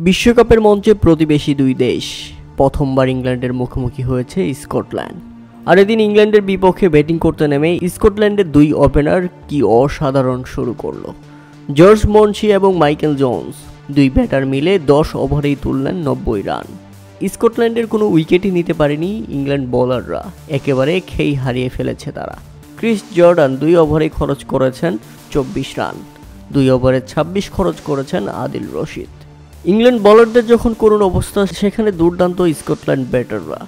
বিশ্বকাপের মঞ্চে প্রতিবেশী দুই দেশ প্রথমবার ইংল্যান্ডের মুখোমুখি হয়েছে স্কটল্যান্ড। আর এদিন ইংল্যান্ডের বিপক্ষে ব্যাটিং করতে নেমে স্কটল্যান্ডের দুই ওপেনার কি অসাধারণ শুরু করলো। জর্জ মনসি এবং মাইকেল জোন্স দুই ব্যাটার মিলে 10 ওভারেই তুললেন 90 রান। স্কটল্যান্ডের কোনো উইকেটই নিতে পারেনি ইংল্যান্ড বোলাররা, একেবারে খেই হারিয়ে ফেলেছে তারা। ক্রিস জর্ডান 2 ওভারে খরচ করেছেন 24 রান, 2 ওভারে 26 খরচ করেছেন আদিল রশিদ। ইংল্যান্ড বোলারদের যখন করুণ অবস্থা, সেখানে দুর্দান্ত স্কটল্যান্ড ব্যাটাররা।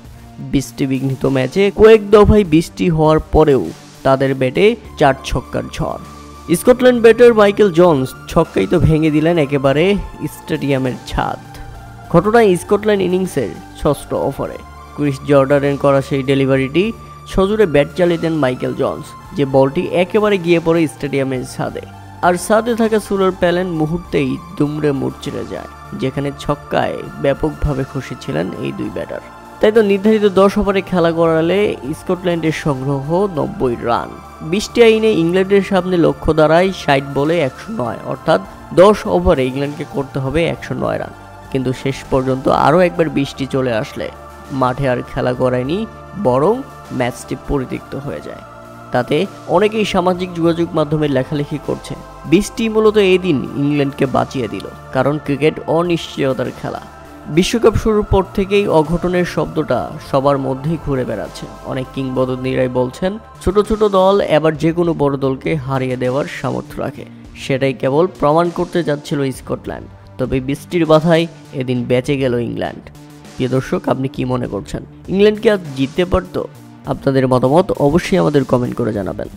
বৃষ্টি বিঘ্নিত ম্যাচে কয়েক দফায় বৃষ্টি হওয়ার পরেও তাদের ব্যাটে 4 ছক্কার ঝড়। স্কটল্যান্ড ব্যাটার মাইকেল জোন্স ছক্কাই তো ভেঙে দিলেন একেবারে স্টেডিয়ামের ছাদ। ঘটনায় স্কটল্যান্ড ইনিংসের 6ষ্ঠ ওভারে ক্রিস জর্ডানের করা সেই ডেলিভারিটি সজোরে ব্যাট চালিয়ে দেন মাইকেল জোন্স, যে বলটি একেবারে গিয়ে পড়ে স্টেডিয়ামের ছাদে। আর ছাদে থাকা সুলর প্যালেন মুহূর্তেই দুমড়ে মুচড়ে যায়, যেখানে ছক্কায় ব্যাপকভাবে খুশি ছিলেন এই দুই ব্যাটার। তাই তো নির্ধারিত 10 ওভারে খেলা করালে স্কটল্যান্ডের সংগ্রহ 90 রান। 20টি আইনে ইংল্যান্ডের সামনে লক্ষ্য দাঁড়ায় 60 বলে 109, অর্থাৎ 10 ওভারে ইংল্যান্ডকে করতে হবে 109 রান। কিন্তু শেষ পর্যন্ত আরও একবার বৃষ্টি চলে আসলে মাঠে আর খেলা করায়নি, বরং ম্যাচটি পরিত্যক্ত হয়ে যায়। তাতে অনেকেই সামাজিক যোগাযোগ মাধ্যমে লেখালেখি করছে, বৃষ্টি মূলত এই দিন ইংল্যান্ডকে বাঁচিয়ে দিল, কারণ ক্রিকেট অনিশ্চয়তার খেলা। বিশ্বকাপ শুরুর পর থেকেই অঘটনের শব্দটা সবার মধ্যেই ঘুরে বেড়াচ্ছে। অনেক কিংবদন্তিরাই বলছেন ছোট ছোট দল এবার যে কোনো বড় দলকে হারিয়ে দেওয়ার সামর্থ্য রাখে। সেটাই কেবল প্রমাণ করতে যাচ্ছিল স্কটল্যান্ড। তবে বৃষ্টির বাধায় এদিন বেঁচে গেল ইংল্যান্ড। প্রিয় দর্শক, আপনি কি মনে করছেন, ইংল্যান্ড কি আজ জিততে পারত? আপনাদের মতামত অবশ্যই আমাদের কমেন্ট করে জানাবেন।